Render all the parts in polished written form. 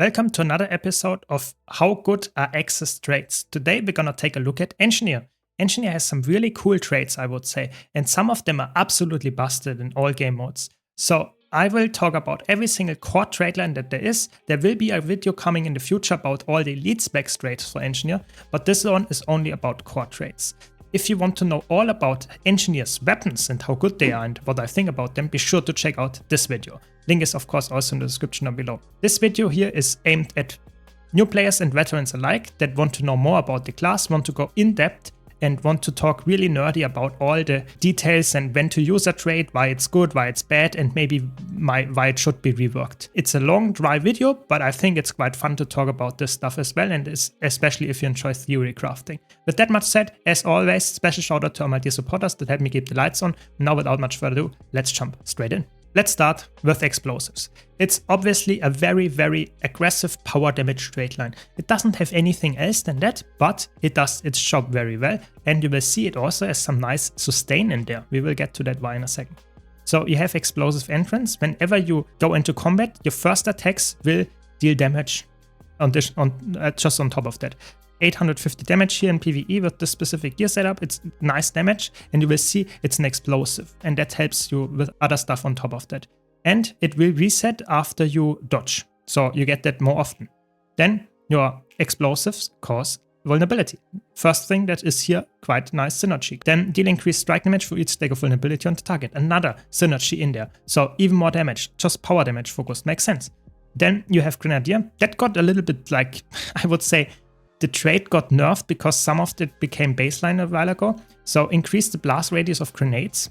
Welcome to another episode of How Good Are Access Traits. Today we're gonna take a look at Engineer. Engineer has some really cool traits, I would say, and some of them are absolutely busted in all game modes. So I will talk about every single core trait line that there is. There will be a video coming in the future about all the elite specs traits for Engineer, but this one is only about core traits. If you want to know all about Engineer's weapons and how good they are and what I think about them, be sure to check out this video. Link is of course also in the description down below. This video here is aimed at new players and veterans alike that want to know more about the class, want to go in depth and want to talk really nerdy about all the details and when to use a trait, why it's good, why it's bad, and maybe why it should be reworked. It's a long, dry video, but I think it's quite fun to talk about this stuff as well, and especially if you enjoy theory crafting. With that much said, as always, special shout out to all my dear supporters that help me keep the lights on. Now without much further ado, let's jump straight in. Let's start with explosives. It's obviously a very, very aggressive power damage trait line. It doesn't have anything else than that, but it does its job very well, and you will see it also has some nice sustain in there. We will get to that why in a second. So you have explosive entrance. Whenever you go into combat, your first attacks will deal damage just on top of that. 850 damage here in PvE with this specific gear setup. It's nice damage, and you will see it's an explosive, and that helps you with other stuff on top of that. And it will reset after you dodge, so you get that more often. Then your explosives cause vulnerability. First thing that is here, quite nice synergy. Then deal increased strike damage for each stack of vulnerability on the target. Another synergy in there, so even more damage. Just power damage focused, makes sense. Then you have Grenadier. That got a little bit like, I would say, the trait got nerfed because some of it became baseline a while ago. So increase the blast radius of grenades.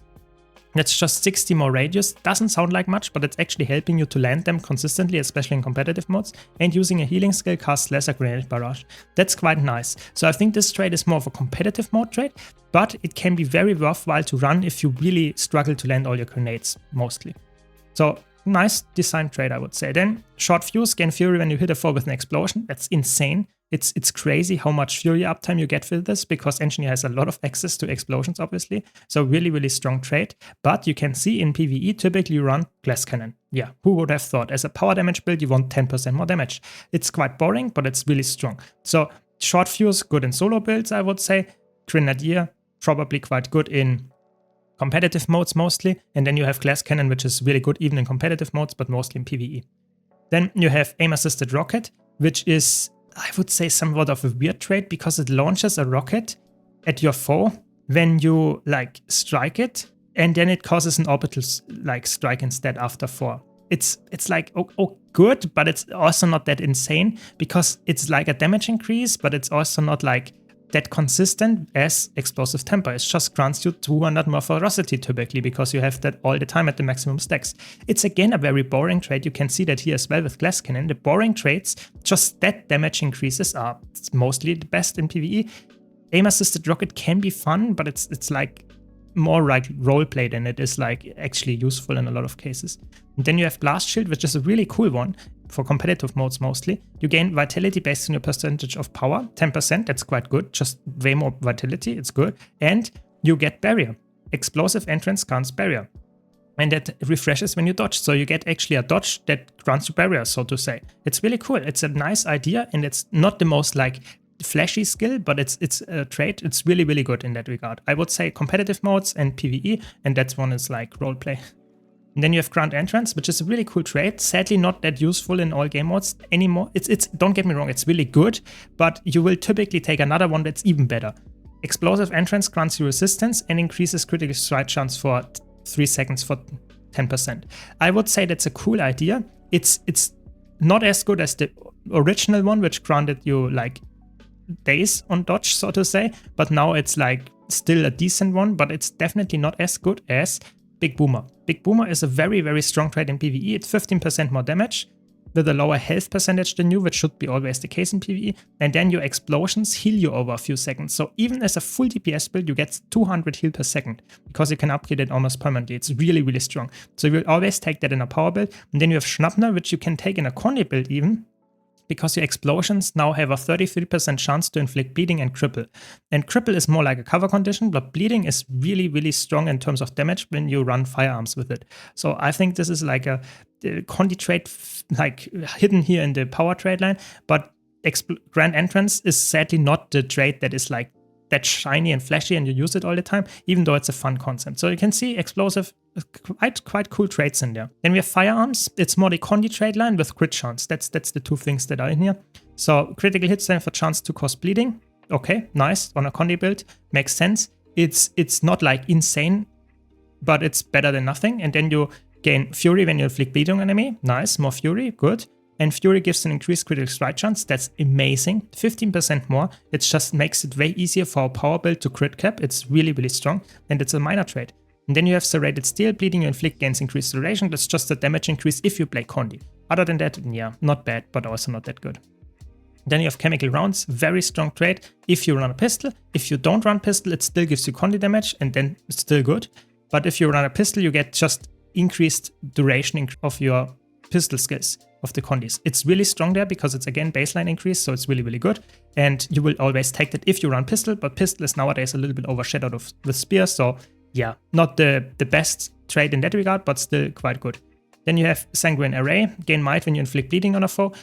That's just 60 more radius. Doesn't sound like much, but it's actually helping you to land them consistently, especially in competitive modes. And using a healing skill casts lesser grenade barrage. That's quite nice. So I think this trait is more of a competitive mode trait, but it can be very worthwhile to run if you really struggle to land all your grenades, mostly. So nice design trait, I would say. Then short fuse, gain fury when you hit a foe with an explosion. That's insane. It's crazy how much fury uptime you get with this, because Engineer has a lot of access to explosions, obviously. So really, really strong trait. But you can see in PvE, typically you run Glass Cannon. Yeah, who would have thought? As a power damage build, you want 10% more damage. It's quite boring, but it's really strong. So short fuse, good in solo builds, I would say. Grenadier, probably quite good in competitive modes mostly. And then you have Glass Cannon, which is really good even in competitive modes, but mostly in PvE. Then you have aim-assisted rocket, which is, I would say, somewhat of a weird trait because it launches a rocket at your foe when you strike it, and then it causes an orbital strike instead after 4. It's like oh good, but it's also not that insane because it's like a damage increase, but it's also not like that consistent as explosive temper. It just grants you 200 more ferocity typically because you have that all the time at the maximum stacks. It's again a very boring trait. You can see that here as well with Glass Cannon. The boring traits, just stat damage increases are mostly the best in PvE. Aim-assisted rocket can be fun, but it's like more like roleplay than it is like actually useful in a lot of cases. And then you have Blast Shield, which is a really cool one for competitive modes mostly. You gain vitality based on your percentage of power, 10%, that's quite good, just way more vitality, it's good. And you get Barrier. Explosive entrance grants Barrier. And that refreshes when you dodge, so you get actually a dodge that grants you Barrier, so to say. It's really cool, it's a nice idea, and it's not the most flashy skill, but it's a trait. It's really, really good in that regard. I would say competitive modes and PvE, and that one is like roleplay. And then you have Grant Entrance, which is a really cool trait. Sadly, not that useful in all game modes anymore. It's don't get me wrong, it's really good, but you will typically take another one that's even better. Explosive Entrance grants you resistance and increases critical strike chance for 3 seconds for 10%. I would say that's a cool idea. It's not as good as the original one, which granted you days on dodge, so to say, but now it's still a decent one, but it's definitely not as good as Big Boomer. Big Boomer is a very, very strong trait in PvE. It's 15% more damage with a lower health percentage than you, which should be always the case in PvE. And then your explosions heal you over a few seconds. So even as a full DPS build, you get 200 heal per second because you can upgrade it almost permanently. It's really, really strong. So you will always take that in a power build. And then you have Schnappner, which you can take in a Conde build even, because your explosions now have a 33% chance to inflict bleeding and cripple. And cripple is more like a cover condition, but bleeding is really, really strong in terms of damage when you run firearms with it. So I think this is like a Condi trait, like hidden here in the power trait line, but Grand Entrance is sadly not the trait that is like that shiny and flashy and you use it all the time, even though it's a fun concept. So you can see explosive, quite cool traits in there. Then we have Firearms. It's more the Condi trait line with crit chance. That's the two things that are in here. So critical hits have a chance to cause bleeding. Okay, nice. On a Condi build, makes sense. It's not like insane, but it's better than nothing. And then you gain Fury when you inflict bleeding on enemy. Nice, more Fury, good. And Fury gives an increased critical strike chance. That's amazing. 15% more. It just makes it way easier for a power build to crit cap. It's really, really strong. And it's a minor trait. And then you have Serrated Steel. Bleeding you inflict gains increased duration. That's just a damage increase if you play Condi. Other than that, yeah, not bad, but also not that good. Then you have Chemical Rounds. Very strong trait if you run a pistol. If you don't run pistol, it still gives you Condi damage, and then it's still good. But if you run a pistol, you get just increased duration of your pistol skills of the Condis. It's really strong there because it's again baseline increase, so it's really, really good. And you will always take that if you run pistol, but pistol is nowadays a little bit overshadowed with spear, so yeah, not the best trait in that regard, but still quite good. Then you have Sanguine Array. Gain might when you inflict bleeding on a foe.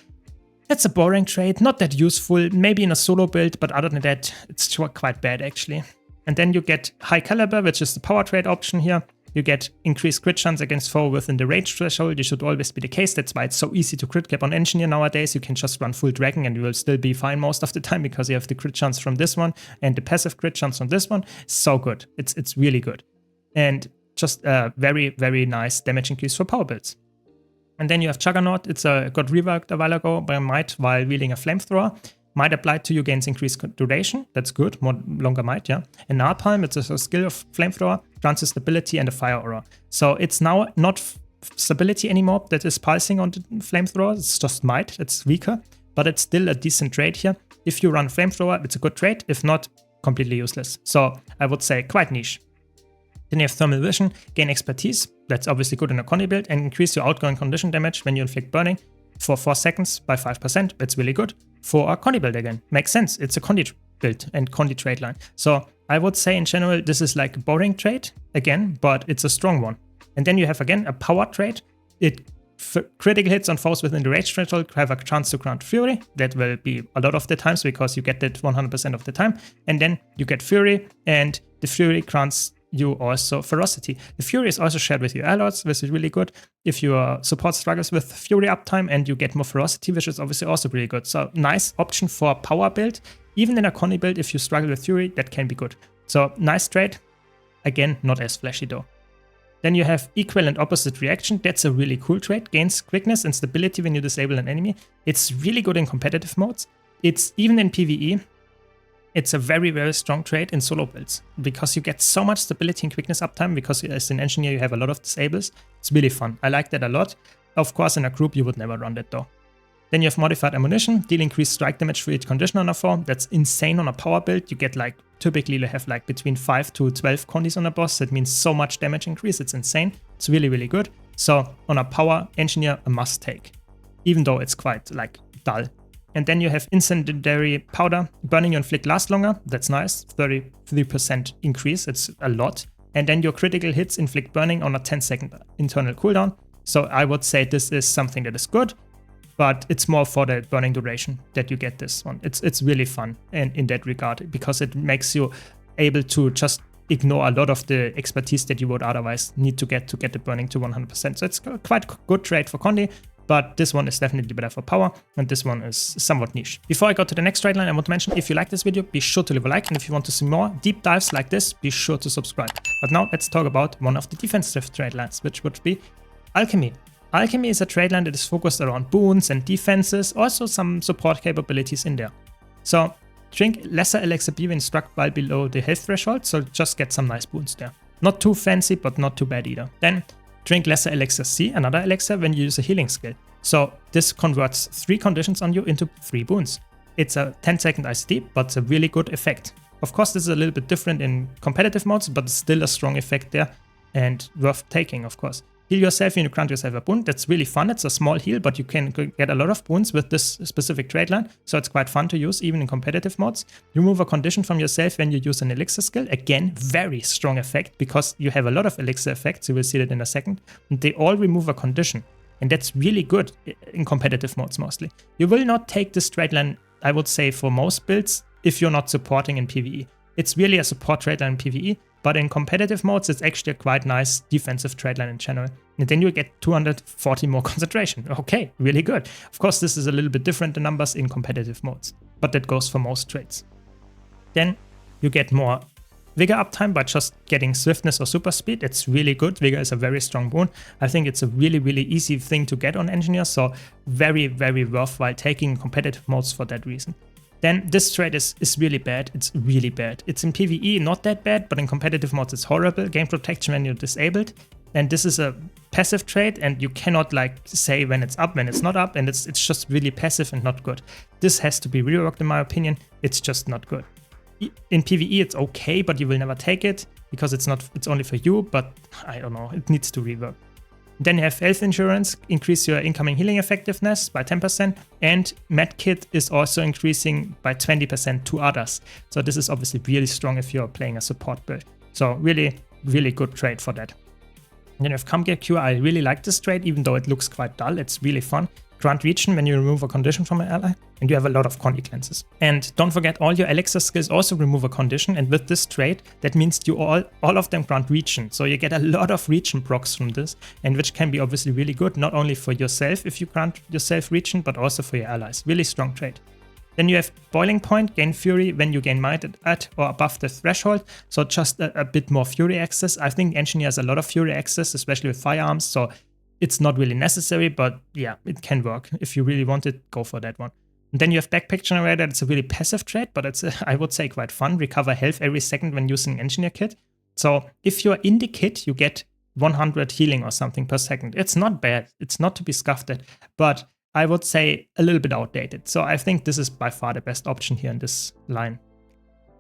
That's a boring trait, not that useful, maybe in a solo build, but other than that, it's quite bad actually. And then you get High Caliber, which is the power trait option here. You get increased crit chance against foe within the range threshold. This should always be the case. That's why it's so easy to crit cap on Engineer nowadays. You can just run full Dragon and you will still be fine most of the time because you have the crit chance from this one and the passive crit chance from this one. So good. It's really good. And just a very, very nice damage increase for power builds. And then you have Juggernaut. It's got reworked a while ago by Might while wielding a flamethrower. Might applied to you gains increased duration. That's good. More longer might, yeah. And Napalm, it's a skill of flamethrower, grants you stability and a fire aura. So it's now not stability anymore that is pulsing on the flamethrower. It's just might. It's weaker, but it's still a decent trait here. If you run flamethrower, it's a good trait. If not, completely useless. So I would say quite niche. Then you have Thermal Vision, gain expertise. That's obviously good in a Condi build, and increase your outgoing condition damage when you inflict burning for 4 seconds by 5%. It's really good for a Condi build again. Makes sense. It's a Condi build and Condi trait line. So I would say in general, this is like a boring trait again, but it's a strong one. And then you have again a power trait. Critical hits on foes within the range threshold have a chance to grant Fury. That will be a lot of the times because you get that 100% of the time. And then you get Fury, and the Fury grants you also Ferocity. The Fury is also shared with your allies, which is really good. If your support struggles with Fury uptime and you get more Ferocity, which is obviously also really good. So nice option for a power build. Even in a Condi build, if you struggle with Fury, that can be good. So nice trait. Again, not as flashy though. Then you have Equal and Opposite Reaction. That's a really cool trait. Gains quickness and stability when you disable an enemy. It's really good in competitive modes. It's even in PvE. It's a very, very strong trait in solo builds because you get so much stability and quickness uptime because as an engineer you have a lot of disables. It's really fun. I like that a lot. Of course, in a group you would never run that though. Then you have Modified Ammunition. Deal increased strike damage for each condition on a foe. That's insane on a power build. You get like, typically you have like between 5 to 12 Condis on a boss. That means so much damage increase. It's insane. It's really, really good. So on a power engineer, a must take, even though it's quite like dull. And then you have Incendiary Powder. Burning you inflict lasts longer. That's nice. 33% increase. It's a lot. And then your critical hits inflict burning on a 10-second internal cooldown. So I would say this is something that is good, but it's more for the burning duration that you get this one. It's really fun in that regard because it makes you able to just ignore a lot of the expertise that you would otherwise need to get the burning to 100%. So it's quite a good trade for Condi. But this one is definitely better for power, and this one is somewhat niche. Before I go to the next trade line, I want to mention, if you like this video, be sure to leave a like, and if you want to see more deep dives like this, be sure to subscribe. But now let's talk about one of the defensive trade lines, which would be Alchemy. Alchemy is a trade line that is focused around boons and defenses, also some support capabilities in there. So drink lesser elixir B when struck while below the health threshold, so just get some nice boons there. Not too fancy, but not too bad either. Then drink lesser elixir C, another elixir, when you use a healing skill. So this converts 3 conditions on you into 3 boons. It's a 10-second ICD, but it's a really good effect. Of course, this is a little bit different in competitive modes, but it's still a strong effect there and worth taking, of course. Heal yourself when you grant yourself a boon. That's really fun. It's a small heal, but you can get a lot of boons with this specific Traitline, so it's quite fun to use even in competitive modes. Remove a condition from yourself when you use an elixir skill. Again, very strong effect because you have a lot of elixir effects. You will see that in a second. And they all remove a condition, and that's really good in competitive modes mostly. You will not take this Traitline, I would say, for most builds if you're not supporting in PvE. It's really a support Traitline in PvE, but in competitive modes, it's actually a quite nice defensive Traitline in general. And then you get 240 more concentration. Okay, really good. Of course, this is a little bit different, the numbers in competitive modes, but that goes for most traits. Then you get more Vigor uptime by just getting swiftness or super speed. It's really good. Vigor is a very strong boon. I think it's a really, really easy thing to get on Engineer, so very, very worthwhile taking competitive modes for that reason. Then this trait is really bad. It's really bad. It's in PvE not that bad, but in competitive modes it's horrible. Game protection when you're disabled. And this is a passive trait, and you cannot like say when it's up, when it's not up, and it's just really passive and not good. This has to be reworked in my opinion. It's just not good. In PvE it's okay, but you will never take it because it's only for you, but I don't know, it needs to rework. Then you have health insurance, increase your incoming healing effectiveness by 10%, and medkit is also increasing by 20% to others. So this is obviously really strong if you're playing a support build. So really, really good trait for that. And then you have Comgear Cure. I really like this trait, even though it looks quite dull. It's really fun. Grant Region when you remove a condition from an ally, and you have a lot of Condi cleanses. And don't forget, all your elixir skills also remove a condition, and with this trait, that means you all of them grant Region. So you get a lot of Region procs from this, and which can be obviously really good, not only for yourself if you grant yourself Region, but also for your allies. Really strong trait. Then you have Boiling Point, gain Fury when you gain Might at or above the threshold, so just a bit more Fury access. I think Engineer has a lot of Fury access, especially with Firearms, so it's not really necessary, but yeah, it can work. If you really want it, go for that one. And then you have Backpack Generator. It's a really passive trait, but it's, I would say, quite fun. Recover health every second when using Engineer Kit. So if you're in the kit, you get 100 healing or something per second. It's not bad. It's not to be scoffed at, but I would say a little bit outdated. So I think this is by far the best option here in this line.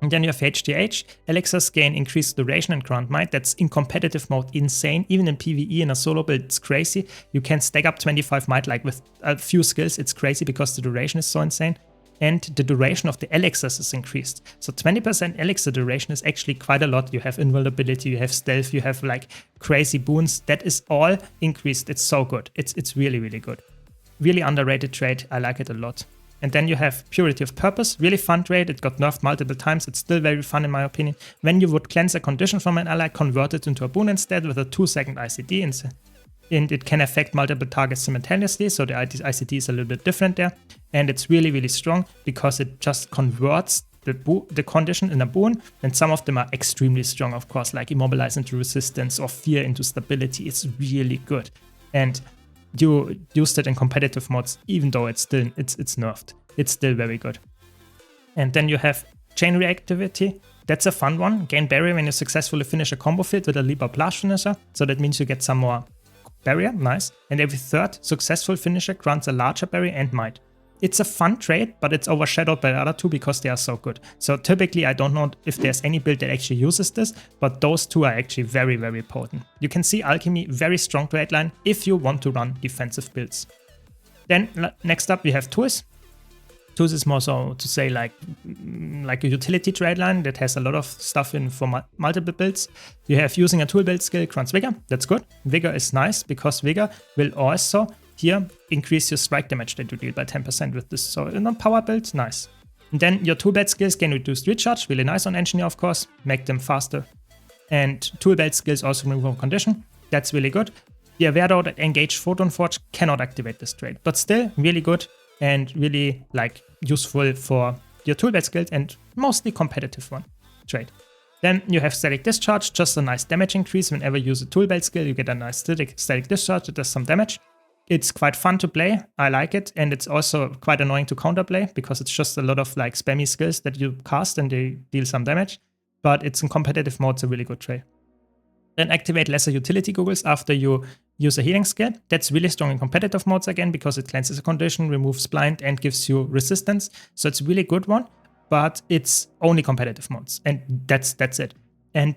And then you have HGH. Elixirs gain increased duration and grant might. That's in competitive mode insane. Even in PvE in a solo build, it's crazy. You can stack up 25 might like with a few skills. It's crazy because the duration is so insane. And the duration of the elixirs is increased. So 20% elixir duration is actually quite a lot. You have invulnerability, you have stealth, you have like crazy boons. That is all increased. It's so good. It's really, really good. Really underrated trait. I like it a lot. And then you have Purity of Purpose, really fun trait. It got nerfed multiple times. It's still very fun in my opinion. When you would cleanse a condition from an ally, convert it into a boon instead with a 2-second ICD. And it can affect multiple targets simultaneously, so the ICD is a little bit different there. And it's really, really strong because it just converts the condition in a boon. And some of them are extremely strong, of course, like Immobilize into Resistance or Fear into Stability. It's really good. And you used it in competitive mods, even though it's nerfed. It's still very good. And then you have Chain Reactivity. That's a fun one. Gain barrier when you successfully finish a combo field with a Libra Blast finisher. So that means you get some more barrier, nice. And every third successful finisher grants a larger barrier and might. It's a fun trait, but it's overshadowed by the other two because they are so good. So typically I don't know if there's any build that actually uses this, but those two are actually very, very potent. You can see Alchemy, very strong Traitline if you want to run defensive builds. Then next up we have Tools. Tools is more so to say like a utility Traitline that has a lot of stuff in for multiple builds. You have using a tool build skill grants Vigor. That's good. Vigor is nice because Vigor will also here increase your strike damage that you deal by 10% with this. So in a power build, nice. And then your tool belt skills gain reduced recharge, really nice on Engineer of course, make them faster. And tool belt skills also remove condition, that's really good. Be aware though that Engaged Photon Forge cannot activate this trait, but still really good and really like useful for your tool belt skills and mostly competitive one trait. Then you have Static Discharge, just a nice damage increase. Whenever you use a tool belt skill, you get a nice static discharge that does some damage. It's quite fun to play, I like it, and it's also quite annoying to counterplay because it's just a lot of like spammy skills that you cast and they deal some damage, but it's in competitive mode, it's a really good trait. Then activate Lesser Utility Goggles after you use a healing skill. That's really strong in competitive modes again because it cleanses a condition, removes blind, and gives you resistance, so it's a really good one, but it's only competitive modes, and that's it. And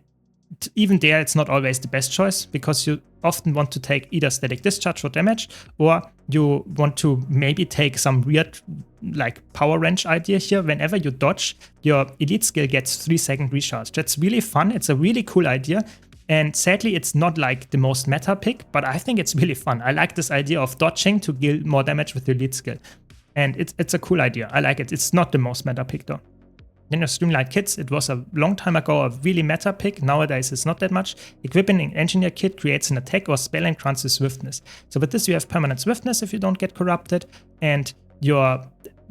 even there, it's not always the best choice because you often want to take either static discharge for damage, or you want to maybe take some weird like power wrench idea here. Whenever you dodge, your elite skill gets 3-second recharge. That's really fun. It's a really cool idea. And sadly, it's not like the most meta pick, but I think it's really fun. I like this idea of dodging to deal more damage with your elite skill. And it's a cool idea. I like it. It's not the most meta pick though. Then your Streamlight Kits, it was a long time ago a really meta pick. Nowadays it's not that much. Equipping an Engineer Kit creates an attack or spell and grants you swiftness. So with this you have permanent swiftness if you don't get corrupted, and your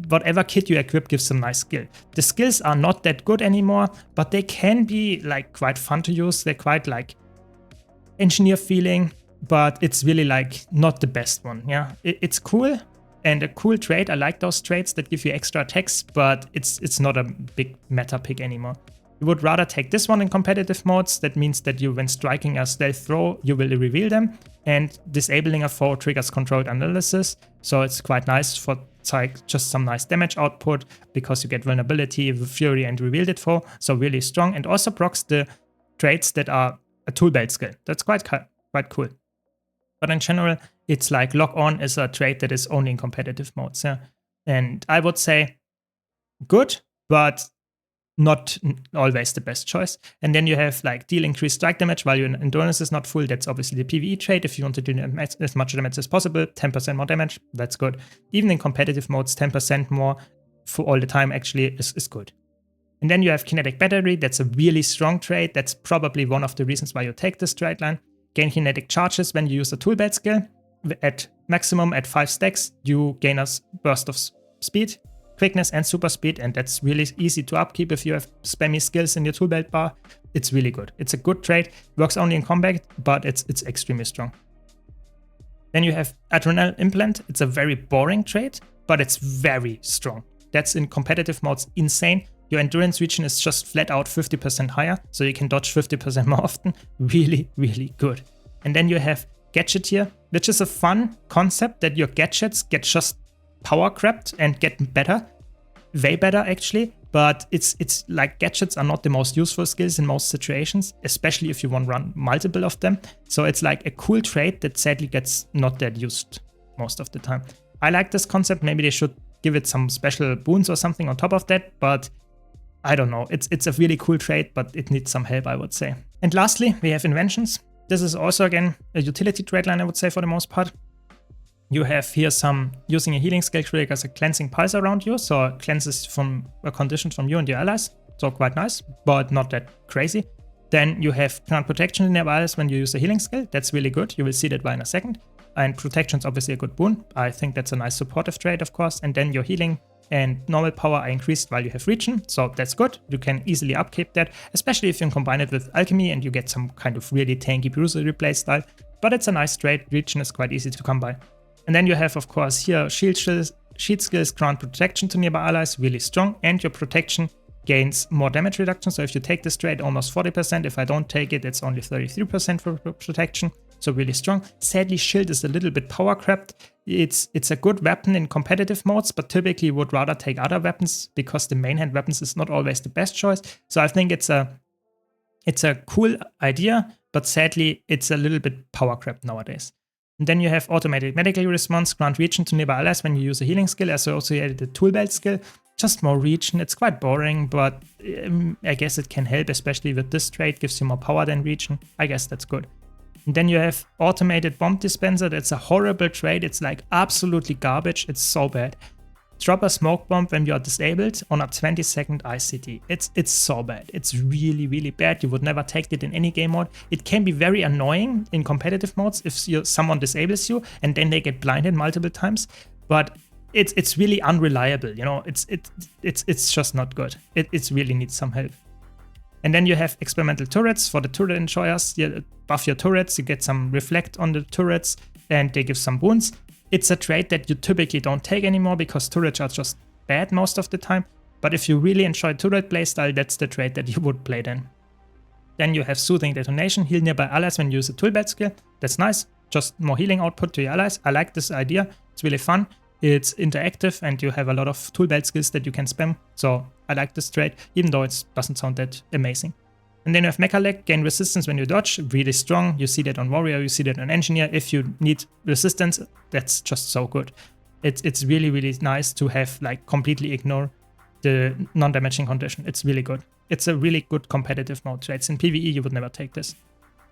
whatever kit you equip gives some nice skill. The skills are not that good anymore, but they can be like quite fun to use. They're quite like engineer feeling, but it's really like not the best one. Yeah, it's cool. And a cool trait, I like those traits that give you extra attacks, but it's not a big meta pick anymore. You would rather take this one in competitive modes. That means that you, when striking a stealth throw, you will reveal them, and disabling a foe triggers controlled analysis. So it's quite nice for like just some nice damage output because you get vulnerability, fury, and revealed it foe. So really strong, and also procs the traits that are a tool belt skill. That's quite cool. But in general, it's like Lock On is a trait that is only in competitive modes. Yeah, and I would say good, but not always the best choice. And then you have like deal increased strike damage while your endurance is not full. That's obviously the PvE trait. If you want to do as much damage as possible, 10% more damage, that's good. Even in competitive modes, 10% more for all the time actually is good. And then you have Kinetic Battery. That's a really strong trait. That's probably one of the reasons why you take this Traitline. Gain kinetic charges when you use a tool belt skill. At maximum, at 5 stacks, you gain a burst of speed, quickness, and super speed, and that's really easy to upkeep if you have spammy skills in your tool belt bar. It's really good. It's a good trait. Works only in combat, but it's extremely strong. Then you have Adrenal Implant. It's a very boring trait, but it's very strong. That's in competitive modes insane. Your endurance region is just flat out 50% higher, so you can dodge 50% more often. Really, really good. And then you have Gadgeteer, which is a fun concept that your gadgets get just power crept and get better. Way better actually, but it's like gadgets are not the most useful skills in most situations, especially if you want to run multiple of them. So it's like a cool trait that sadly gets not that used most of the time. I like this concept. Maybe they should give it some special boons or something on top of that, but I don't know. It's a really cool trait, but it needs some help, I would say. And lastly, we have Inventions. This is also, again, a utility trait line, I would say, for the most part. You have here some using a healing skill triggers a cleansing pulse around you, so it cleanses from a condition from you and your allies. So quite nice, but not that crazy. Then you have grant protection in your allies when you use a healing skill. That's really good. You will see that why in a second. And protection is obviously a good boon. I think that's a nice supportive trait, of course. And then your healing and normal power are increased while you have Regen, so that's good. You can easily upkeep that, especially if you combine it with Alchemy and you get some kind of really tanky bruiser replay style. But it's a nice trait. Regen is quite easy to come by. And then you have, of course, here shield skills grant protection to nearby allies, really strong, and your protection gains more damage reduction. So if you take this trait, almost 40%. If I don't take it, it's only 33% for protection. So really strong. Sadly, shield is a little bit power crept. It's a good weapon in competitive modes, but typically would rather take other weapons because the main hand weapons is not always the best choice. So I think it's a cool idea, but sadly, it's a little bit power crept nowadays. And then you have automatic medical response, grant Regen to nearby allies when you use a healing skill associated with the tool belt skill. Just more Regen. It's quite boring, but I guess it can help, especially with this trait, gives you more power than Regen. I guess that's good. And then you have automated bomb dispenser. That's a horrible trait. It's like absolutely garbage. It's so bad. Drop a smoke bomb when you are disabled on a 20-second ICT. It's so bad. It's really, really bad. You would never take it in any game mode. It can be very annoying in competitive modes if someone disables you and then they get blinded multiple times. But it's really unreliable. You know, it's just not good. It really needs some help. And then you have experimental turrets for the turret enjoyers. You buff your turrets, you get some reflect on the turrets, and they give some boons. It's a trait that you typically don't take anymore because turrets are just bad most of the time. But if you really enjoy turret playstyle, that's the trait that you would play then. Then you have Soothing Detonation, heal nearby allies when you use a tool belt skill. That's nice, just more healing output to your allies. I like this idea, it's really fun. It's interactive and you have a lot of tool belt skills that you can spam. So I like this trait, even though it doesn't sound that amazing. And then you have Mecha Leg, gain resistance when you dodge, really strong. You see that on Warrior, you see that on Engineer. If you need resistance, that's just so good. It's really, really nice to have like completely ignore the non-damaging condition. It's really good. It's a really good competitive mode trait. In PvE, you would never take this.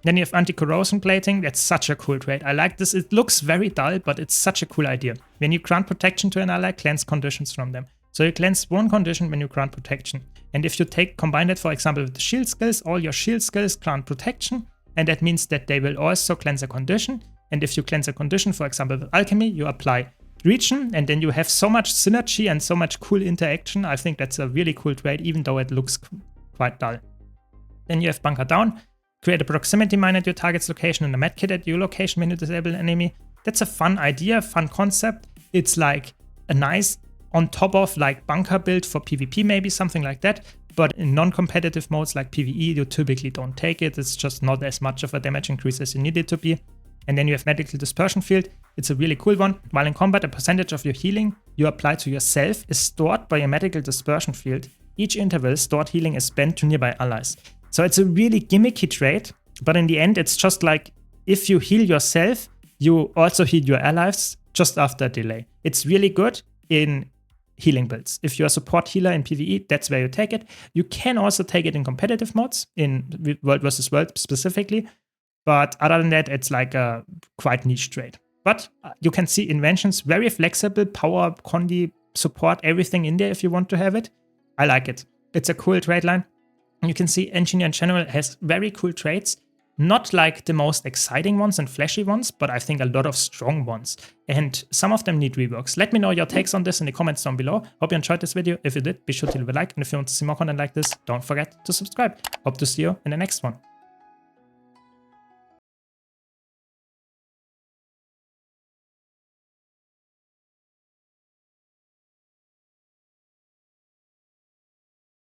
Then you have anti-corrosion plating. That's such a cool trait. I like this. It looks very dull, but it's such a cool idea. When you grant protection to an ally, cleanse conditions from them. So you cleanse one condition when you grant protection. And if you combine that, for example, with the shield skills, all your shield skills grant protection. And that means that they will also cleanse a condition. And if you cleanse a condition, for example, with Alchemy, you apply Regen, and then you have so much synergy and so much cool interaction. I think that's a really cool trait, even though it looks quite dull. Then you have Bunker Down. Create a proximity mine at your target's location and a medkit at your location when you disable an enemy. That's a fun idea, fun concept. It's like a nice on top of like bunker build for PvP, maybe something like that. But in non-competitive modes like PvE, you typically don't take it. It's just not as much of a damage increase as you need it to be. And then you have Medical Dispersion Field. It's a really cool one. While in combat, a percentage of your healing you apply to yourself is stored by your Medical Dispersion Field. Each interval, stored healing is spent to nearby allies. So it's a really gimmicky trait, but in the end, it's just like if you heal yourself, you also heal your allies just after a delay. It's really good in healing builds. If you're a support healer in PvE, that's where you take it. You can also take it in competitive modes, in World vs. World specifically. But other than that, it's like a quite niche trait. But you can see Inventions, very flexible, power, condi, support, everything in there if you want to have it. I like it. It's a cool trait line. You can see Engineer in general has very cool traits. Not like the most exciting ones and flashy ones, but I think a lot of strong ones. And some of them need reworks. Let me know your takes on this in the comments down below. Hope you enjoyed this video. If you did, be sure to leave a like. And if you want to see more content like this, don't forget to subscribe. Hope to see you in the next one.